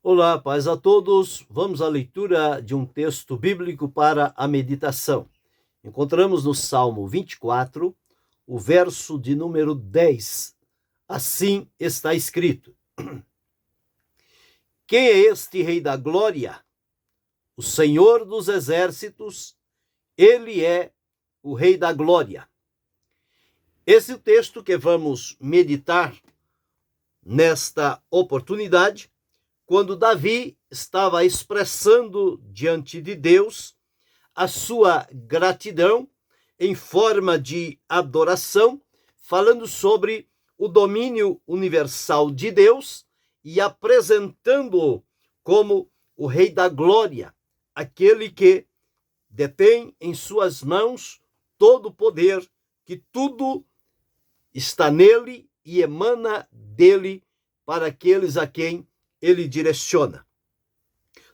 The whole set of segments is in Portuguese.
Olá, paz a todos. Vamos à leitura de um texto bíblico para a meditação. Encontramos no Salmo 24, o verso de número 10. Assim está escrito: Quem é este Rei da Glória? O Senhor dos Exércitos, ele é o Rei da Glória. Esse é o texto que vamos meditar nesta oportunidade, quando Davi estava expressando diante de Deus a sua gratidão em forma de adoração, falando sobre o domínio universal de Deus e apresentando-o como o Rei da Glória, aquele que detém em suas mãos todo o poder, que tudo está nele e emana dele para aqueles a quem ele direciona.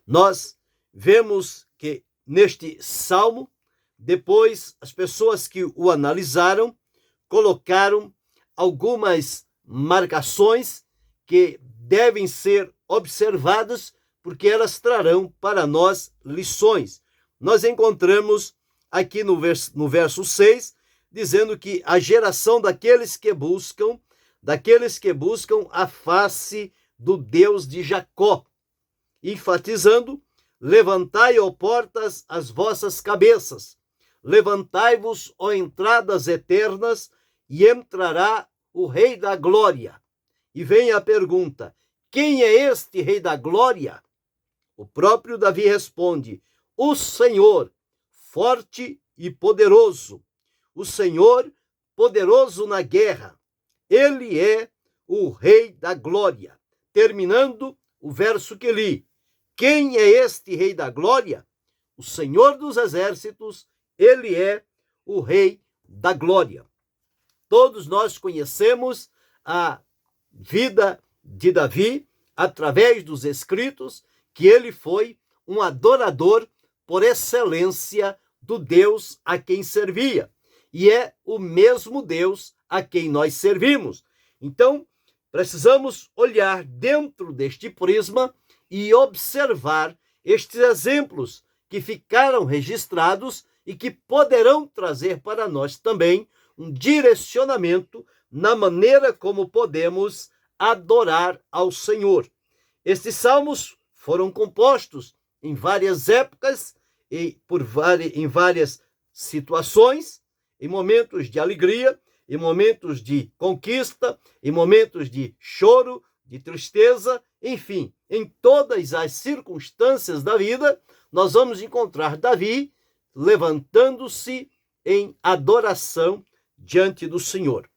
Nós vemos que neste salmo, depois as pessoas que o analisaram colocaram algumas marcações que devem ser observadas, porque elas trarão para nós lições. Nós encontramos aqui no verso 6, dizendo que a geração daqueles que buscam a face do Deus de Jacó, enfatizando: levantai, ó portas, as vossas cabeças, levantai-vos, ó entradas eternas, e entrará o Rei da Glória. E vem a pergunta: quem é este Rei da Glória? O próprio Davi responde: o Senhor, forte e poderoso, o Senhor poderoso na guerra, ele é o Rei da Glória. Terminando o verso que li: quem é este Rei da Glória? O Senhor dos Exércitos, ele é o Rei da Glória. Todos nós conhecemos a vida de Davi através dos escritos, que ele foi um adorador por excelência do Deus a quem servia. E é o mesmo Deus a quem nós servimos. Então, precisamos olhar dentro deste prisma e observar estes exemplos que ficaram registrados e que poderão trazer para nós também um direcionamento na maneira como podemos adorar ao Senhor. Estes salmos foram compostos em várias épocas e em várias situações, em momentos de alegria, em momentos de conquista, em momentos de choro, de tristeza, enfim, em todas as circunstâncias da vida, nós vamos encontrar Davi levantando-se em adoração diante do Senhor.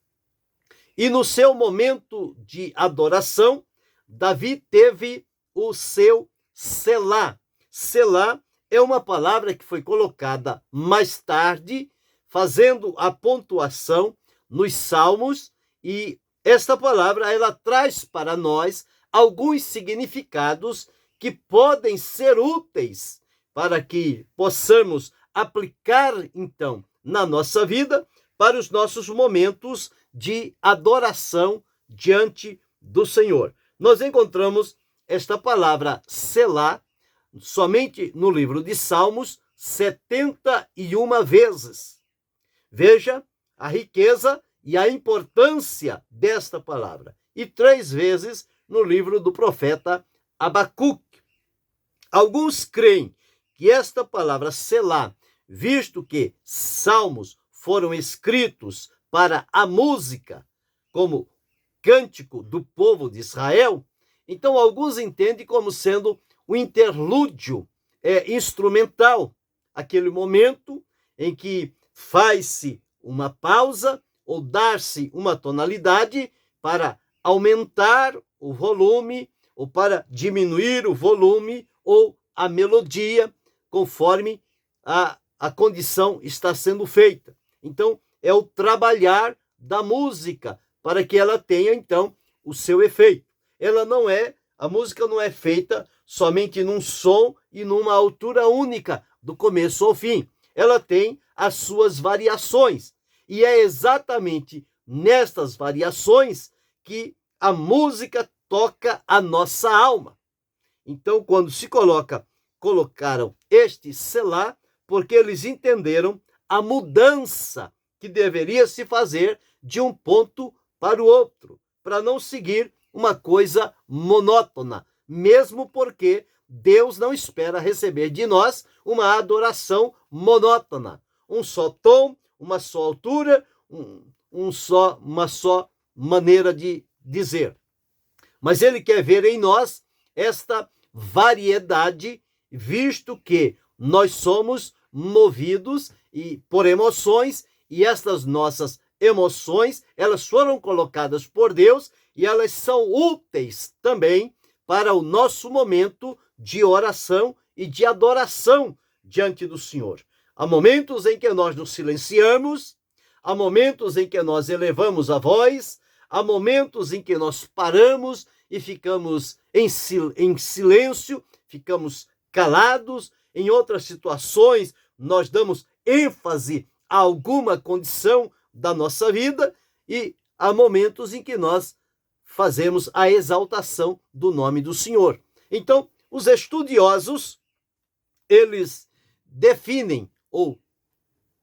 E no seu momento de adoração, Davi teve o seu selá. Selá é uma palavra que foi colocada mais tarde, fazendo a pontuação nos Salmos, e esta palavra ela traz para nós alguns significados que podem ser úteis para que possamos aplicar, então, na nossa vida, para os nossos momentos de adoração diante do Senhor. Nós encontramos esta palavra selá somente no livro de Salmos 71 vezes. Veja a riqueza e a importância desta palavra. E 3 vezes no livro do profeta Abacuque. Alguns creem que esta palavra selá, visto que salmos foram escritos para a música, como cântico do povo de Israel, então alguns entendem como sendo um interlúdio instrumental, aquele momento em que faz-se uma pausa ou dar-se uma tonalidade para aumentar o volume ou para diminuir o volume ou a melodia, conforme a condição está sendo feita. Então, é o trabalhar da música para que ela tenha, então, o seu efeito. A música não é feita somente num som e numa altura única, do começo ao fim. Ela tem as suas variações. E é exatamente nestas variações que a música toca a nossa alma. Então, quando colocaram este selá, porque eles entenderam a mudança que deveria se fazer de um ponto para o outro, para não seguir uma coisa monótona, mesmo porque Deus não espera receber de nós uma adoração monótona, um só tom, uma só altura, uma só maneira de dizer. Mas ele quer ver em nós esta variedade, visto que nós somos movidos por emoções, e estas nossas emoções, elas foram colocadas por Deus e elas são úteis também para o nosso momento de oração e de adoração diante do Senhor. Há momentos em que nós nos silenciamos, há momentos em que nós elevamos a voz, há momentos em que nós paramos e ficamos em silêncio, ficamos calados. Em outras situações, nós damos ênfase a alguma condição da nossa vida, e há momentos em que nós fazemos a exaltação do nome do Senhor. Então, os estudiosos, eles definem ou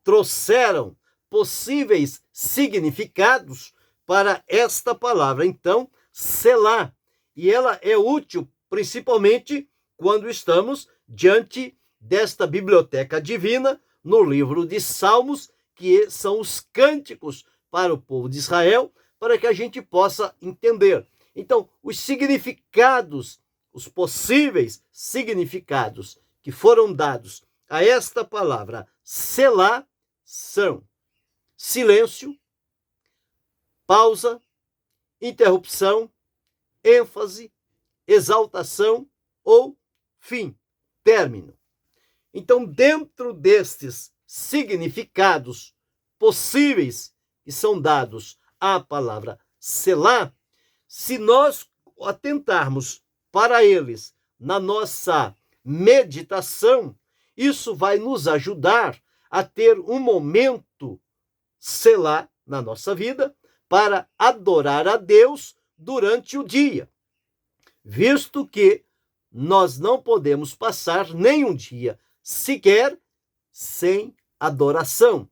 trouxeram possíveis significados para esta palavra. Então, selá. E ela é útil principalmente quando estamos diante desta biblioteca divina no livro de Salmos, que são os cânticos para o povo de Israel, para que a gente possa entender. Então, os significados, os possíveis significados que foram dados a esta palavra selá são silêncio, pausa, interrupção, ênfase, exaltação ou fim, término. Então, dentro destes significados possíveis que são dados à palavra selá, se nós atentarmos para eles na nossa meditação, isso vai nos ajudar a ter um momento selá na nossa vida para adorar a Deus durante o dia, visto que nós não podemos passar nenhum dia sequer sem adoração.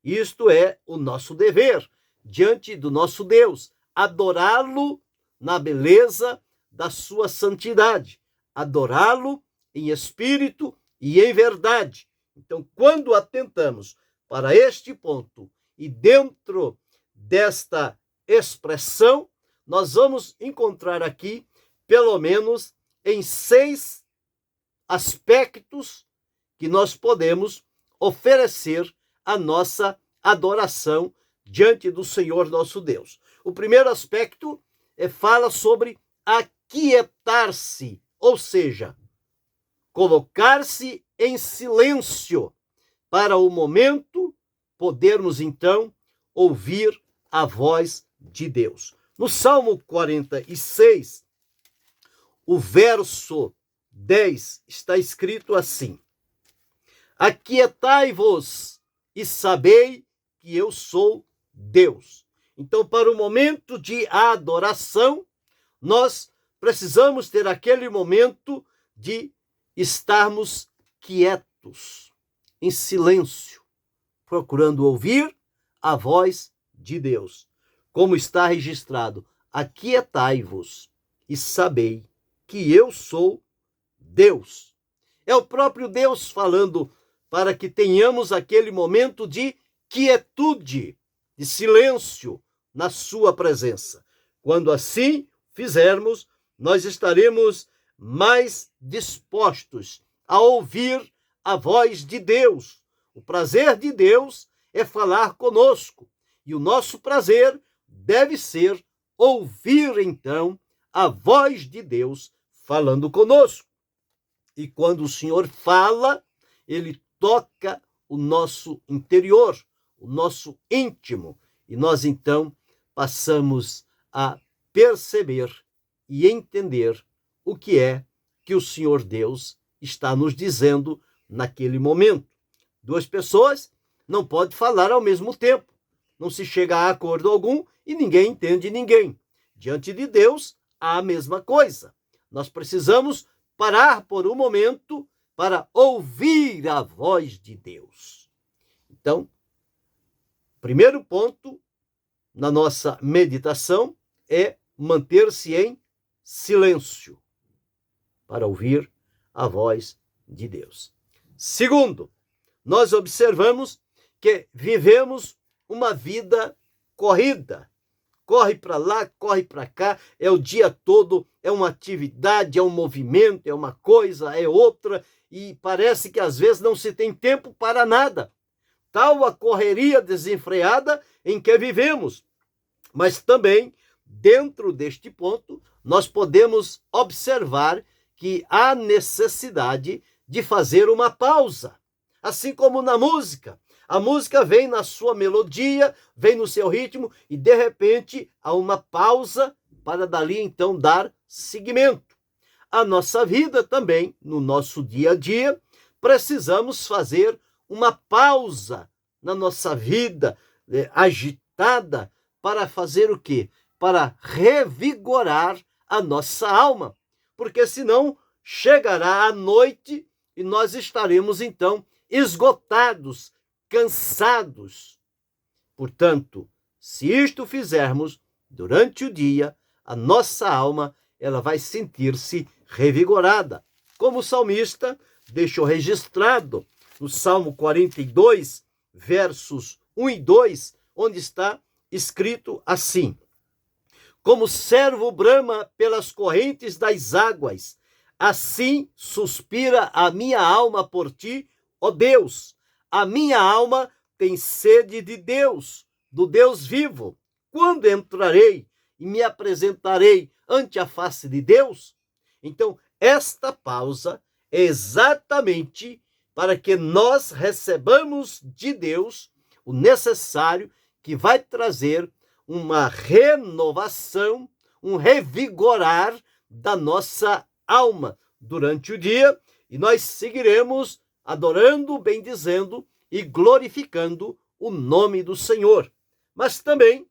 Isto é o nosso dever diante do nosso Deus, adorá-lo na beleza da sua santidade, adorá-lo em espírito e em verdade. Então, quando atentamos para este ponto e dentro desta expressão, nós vamos encontrar aqui, pelo menos, em 6 aspectos que nós podemos oferecer a nossa adoração diante do Senhor nosso Deus. O primeiro aspecto fala sobre aquietar-se, ou seja, colocar-se em silêncio para o momento podermos então ouvir a voz de Deus. No Salmo 46, o verso 10 está escrito assim: aquietai-vos e sabei que eu sou Deus. Então, para o momento de adoração, nós precisamos ter aquele momento de estarmos quietos, em silêncio, procurando ouvir a voz de Deus. Como está registrado, aquietai-vos e sabei que eu sou Deus. É o próprio Deus falando para que tenhamos aquele momento de quietude, de silêncio na sua presença. Quando assim fizermos, nós estaremos mais dispostos a ouvir a voz de Deus. O prazer de Deus é falar conosco, e o nosso prazer deve ser ouvir então a voz de Deus falando conosco. E quando o Senhor fala, ele toca o nosso interior, o nosso íntimo, e nós então passamos a perceber e entender o que é que o Senhor Deus está nos dizendo naquele momento. 2 pessoas não podem falar ao mesmo tempo, não se chega a acordo algum e ninguém entende ninguém. Diante de Deus, há a mesma coisa. Nós precisamos parar por um momento para ouvir a voz de Deus. Então, primeiro ponto na nossa meditação é manter-se em silêncio para ouvir a voz de Deus. Segundo, nós observamos que vivemos uma vida corrida. Corre para lá, corre para cá, é o dia todo, é uma atividade, é um movimento, é uma coisa, é outra, e parece que às vezes não se tem tempo para nada. Tal a correria desenfreada em que vivemos. Mas também, dentro deste ponto, nós podemos observar que há necessidade de fazer uma pausa. Assim como na música. A música vem na sua melodia, vem no seu ritmo e, de repente, há uma pausa para dali, então, dar seguimento. A nossa vida também, no nosso dia a dia, precisamos fazer uma pausa na nossa vida agitada para fazer o quê? Para revigorar a nossa alma. Porque senão chegará a noite e nós estaremos, então, esgotados, cansados. Portanto, se isto fizermos durante o dia, a nossa alma ela vai sentir-se revigorada. Como o salmista deixou registrado no Salmo 42, versos 1 e 2, onde está escrito assim: como o servo brama pelas correntes das águas, assim suspira a minha alma por ti, ó Deus. A minha alma tem sede de Deus, do Deus vivo. Quando entrarei e me apresentarei ante a face de Deus? Então, esta pausa é exatamente para que nós recebamos de Deus o necessário que vai trazer uma renovação, um revigorar da nossa alma durante o dia, e nós seguiremos adorando, bendizendo e glorificando o nome do Senhor. Mas também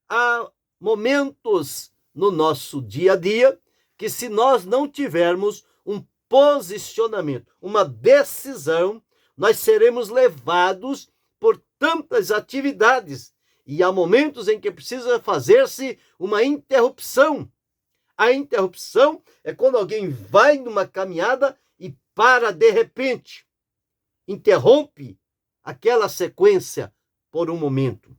há momentos no nosso dia a dia que, se nós não tivermos um posicionamento, uma decisão, nós seremos levados por tantas atividades. E há momentos em que precisa fazer-se uma interrupção. A interrupção é quando alguém vai numa caminhada e para de repente. Interrompe aquela sequência por um momento.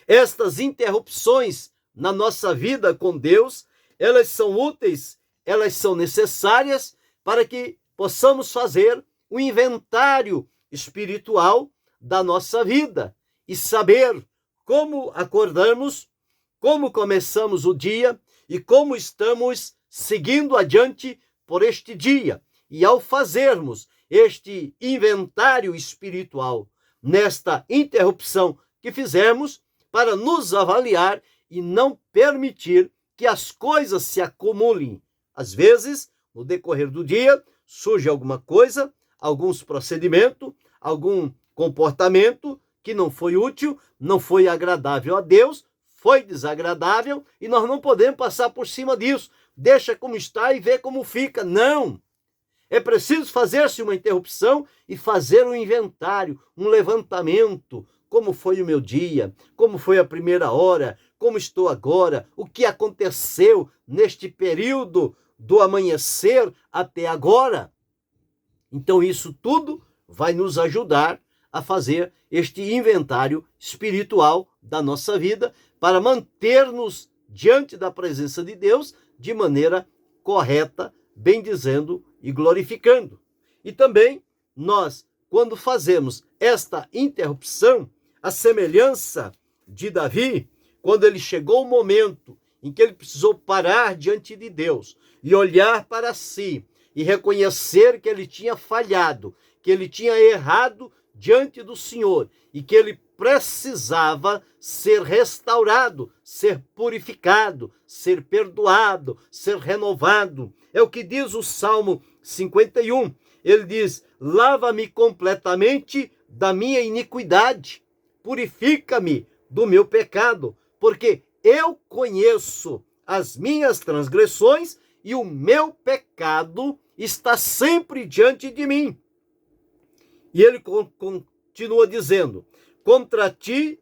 Estas interrupções na nossa vida com Deus, elas são úteis, elas são necessárias para que possamos fazer um inventário espiritual da nossa vida e saber como acordamos, como começamos o dia e como estamos seguindo adiante por este dia. E ao fazermos este inventário espiritual nesta interrupção que fizemos, para nos avaliar e não permitir que as coisas se acumulem. Às vezes, no decorrer do dia, surge alguma coisa, alguns procedimentos, algum comportamento que não foi útil, não foi agradável a Deus, foi desagradável e nós não podemos passar por cima disso. Deixa como está e vê como fica. Não! É preciso fazer-se uma interrupção e fazer um inventário, um levantamento. Como foi o meu dia? Como foi a primeira hora? Como estou agora? O que aconteceu neste período do amanhecer até agora? Então isso tudo vai nos ajudar a fazer este inventário espiritual da nossa vida para manter-nos diante da presença de Deus de maneira correta, bendizendo e glorificando. E também nós, quando fazemos esta interrupção, a semelhança de Davi, quando ele chegou o momento em que ele precisou parar diante de Deus e olhar para si e reconhecer que ele tinha falhado, que ele tinha errado diante do Senhor e que ele precisava ser restaurado, ser purificado, ser perdoado, ser renovado. É o que diz o Salmo 51. Ele diz: lava-me completamente da minha iniquidade, purifica-me do meu pecado, porque eu conheço as minhas transgressões e o meu pecado está sempre diante de mim. E ele continua dizendo: contra ti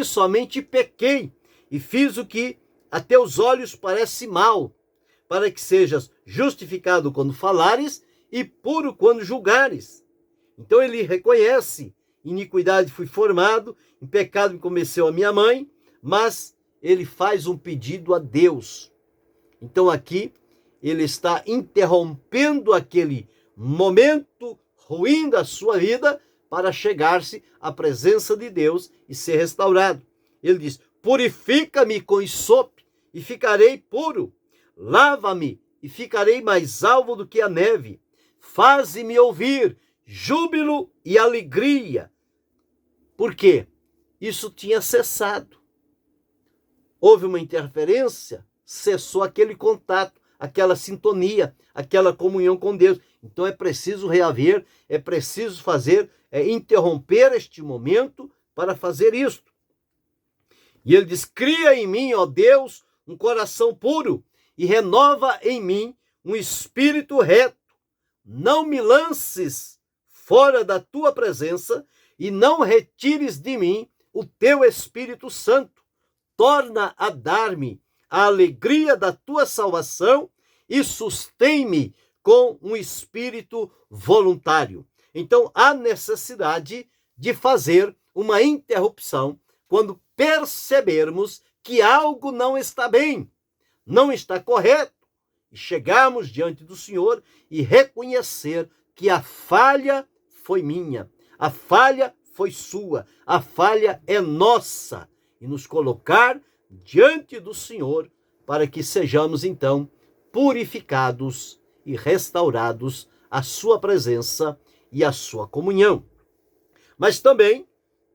somente pequei, e fiz o que a teus olhos parece mal, para que sejas justificado quando falares e puro quando julgares. Então ele reconhece: iniquidade fui formado, em pecado me comeceu a minha mãe, mas ele faz um pedido a Deus. Então aqui ele está interrompendo aquele momento ruim da sua vida para chegar-se à presença de Deus e ser restaurado. Ele diz: purifica-me com isope e ficarei puro. Lava-me e ficarei mais alvo do que a neve. Faze-me ouvir júbilo e alegria. Por quê? Isso tinha cessado. Houve uma interferência, cessou aquele contato, aquela sintonia, aquela comunhão com Deus. Então é preciso reaver, é preciso interromper este momento para fazer isto. E ele diz: cria em mim, ó Deus, um coração puro e renova em mim um espírito reto. Não me lances fora da tua presença e não retires de mim o teu Espírito Santo. Torna a dar-me a alegria da tua salvação e sustém-me com um espírito voluntário. Então, há necessidade de fazer uma interrupção quando percebermos que algo não está bem, não está correto, e chegarmos diante do Senhor e reconhecer que a falha foi minha, a falha foi sua, a falha é nossa, e nos colocar diante do Senhor para que sejamos, então, purificados e restaurados à sua presença e à sua comunhão. Mas também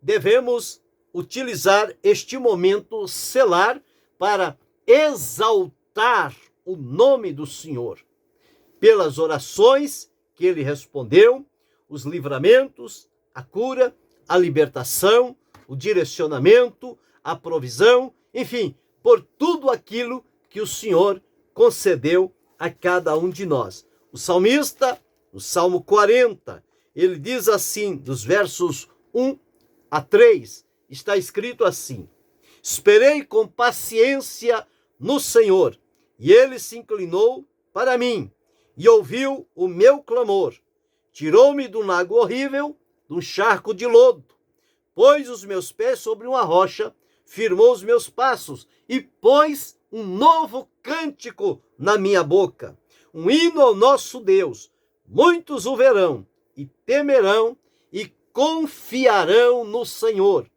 devemos utilizar este momento selar para exaltar o nome do Senhor, pelas orações que ele respondeu, os livramentos, a cura, a libertação, o direcionamento, a provisão, enfim, por tudo aquilo que o Senhor concedeu a cada um de nós. O salmista, no Salmo 40, ele diz assim, dos versos 1 a 3, está escrito assim: esperei com paciência no Senhor, e ele se inclinou para mim e ouviu o meu clamor. Tirou-me de um lago horrível, de um charco de lodo, pôs os meus pés sobre uma rocha, firmou os meus passos e pôs um novo cântico na minha boca, um hino ao nosso Deus. Muitos o verão e temerão e confiarão no Senhor.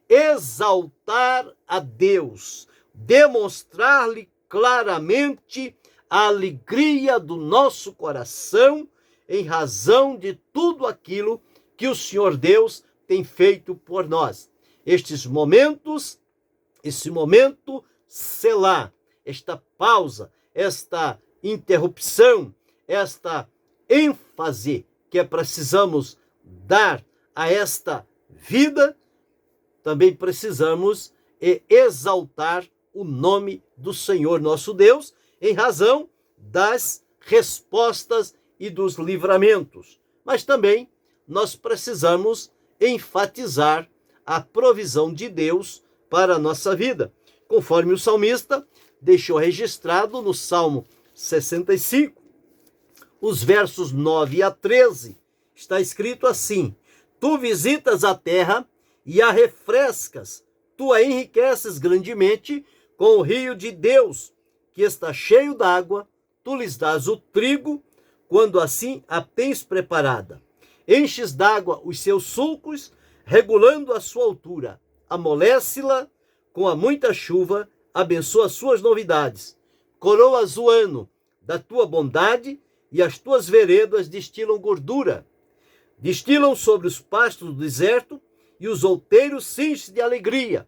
Exaltar a Deus, demonstrar-lhe claramente a alegria do nosso coração em razão de tudo aquilo que o Senhor Deus tem feito por nós. Estes momentos, esse momento selar, esta pausa, esta interrupção, esta ênfase que precisamos dar a esta vida, também precisamos exaltar o nome do Senhor nosso Deus, em razão das respostas e dos livramentos. Mas também nós precisamos enfatizar a provisão de Deus para a nossa vida, conforme o salmista deixou registrado no Salmo 65, os versos 9 a 13, está escrito assim: tu visitas a terra e a refrescas, tu a enriqueces grandemente com o rio de Deus, que está cheio d'água, tu lhes dás o trigo, quando assim a tens preparada. Enches d'água os seus sulcos, regulando a sua altura. Amolece-la com a muita chuva, abençoa suas novidades. Coroas o ano da tua bondade e as tuas veredas destilam gordura. Destilam sobre os pastos do deserto e os outeiros cingem-se de alegria.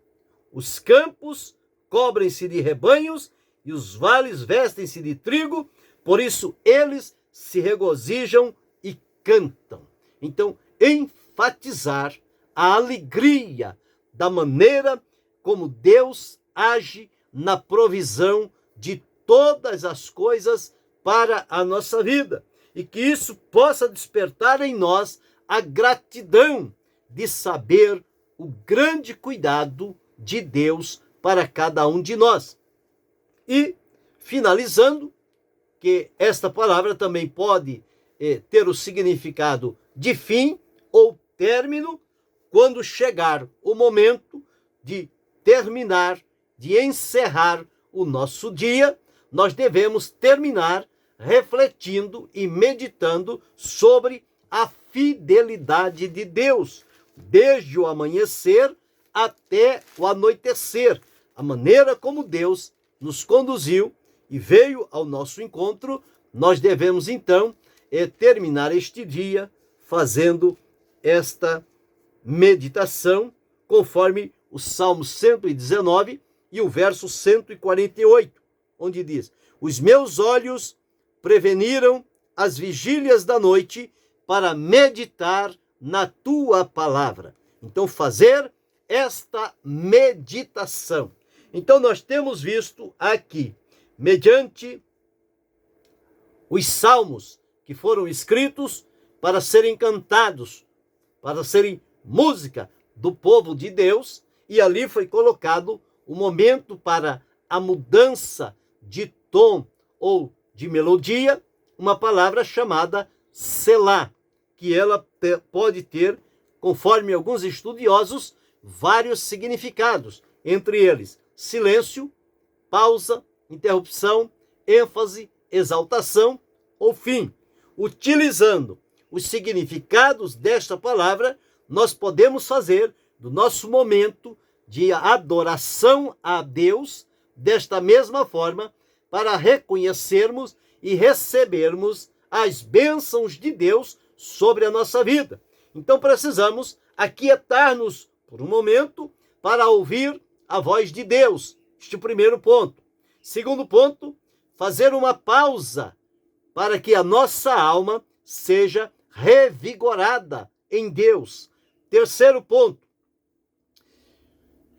Os campos cobrem-se de rebanhos e os vales vestem-se de trigo, por isso eles se regozijam e cantam. Então, enfatizar a alegria da maneira como Deus age na provisão de todas as coisas para a nossa vida, e que isso possa despertar em nós a gratidão de saber o grande cuidado de Deus para cada um de nós. E, finalizando, que esta palavra também pode ter o significado de fim ou término, quando chegar o momento de terminar, de encerrar o nosso dia, nós devemos terminar refletindo e meditando sobre a fidelidade de Deus, desde o amanhecer até o anoitecer, a maneira como Deus nos conduziu e veio ao nosso encontro. Nós devemos então terminar este dia fazendo esta meditação, conforme o Salmo 119 e o verso 148, onde diz: os meus olhos preveniram as vigílias da noite para meditar na tua palavra. Então, fazer esta meditação. Então, nós temos visto aqui, mediante os salmos que foram escritos para serem cantados, para serem música do povo de Deus, e ali foi colocado o momento para a mudança de tom ou de melodia, uma palavra chamada selá, que ela pode ter, conforme alguns estudiosos, vários significados, entre eles silêncio, pausa, interrupção, ênfase, exaltação ou fim. Utilizando os significados desta palavra, nós podemos fazer do nosso momento de adoração a Deus desta mesma forma, para reconhecermos e recebermos as bênçãos de Deus sobre a nossa vida. Então precisamos aquietar-nos por um momento para ouvir a voz de Deus. Este é o primeiro ponto. Segundo ponto, fazer uma pausa para que a nossa alma seja revigorada em Deus. Terceiro ponto,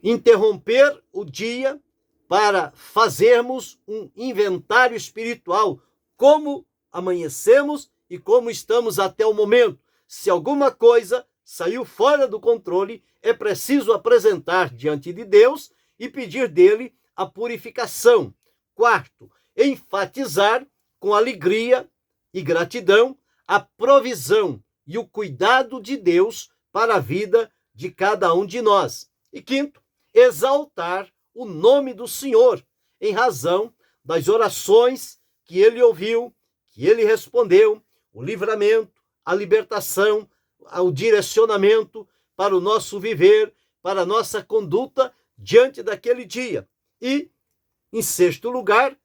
interromper o dia para fazermos um inventário espiritual, como amanhecemos e como estamos até o momento. Se alguma coisa saiu fora do controle, é preciso apresentar diante de Deus e pedir dele a purificação. Quarto, enfatizar com alegria e gratidão a provisão e o cuidado de Deus para a vida de cada um de nós. E quinto, exaltar o nome do Senhor, em razão das orações que ele ouviu, que ele respondeu, o livramento, a libertação, o direcionamento para o nosso viver, para a nossa conduta diante daquele dia. E, em sexto lugar,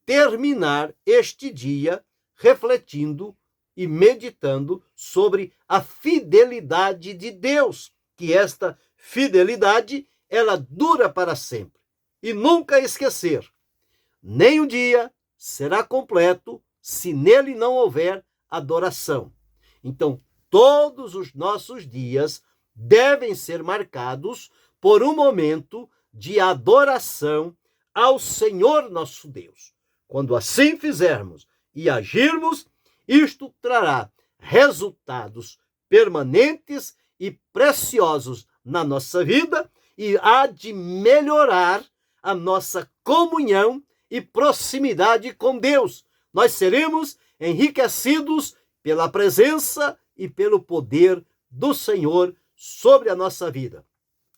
terminar este dia refletindo e meditando sobre a fidelidade de Deus, que esta fidelidade ela dura para sempre. E nunca esquecer, nem um dia será completo se nele não houver adoração. Então, todos os nossos dias devem ser marcados por um momento de adoração ao Senhor nosso Deus. Quando assim fizermos e agirmos, isto trará resultados permanentes e preciosos na nossa vida e há de melhorar a nossa comunhão e proximidade com Deus. Nós seremos enriquecidos pela presença e pelo poder do Senhor sobre a nossa vida.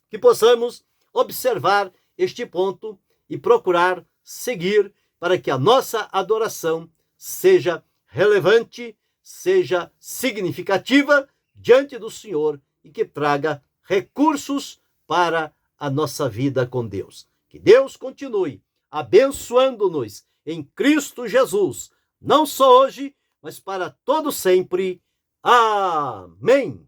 Que possamos observar este ponto e procurar seguir para que a nossa adoração seja relevante, seja significativa diante do Senhor e que traga recursos para a nossa vida com Deus. Que Deus continue abençoando-nos em Cristo Jesus, não só hoje, mas para todo sempre. Amém.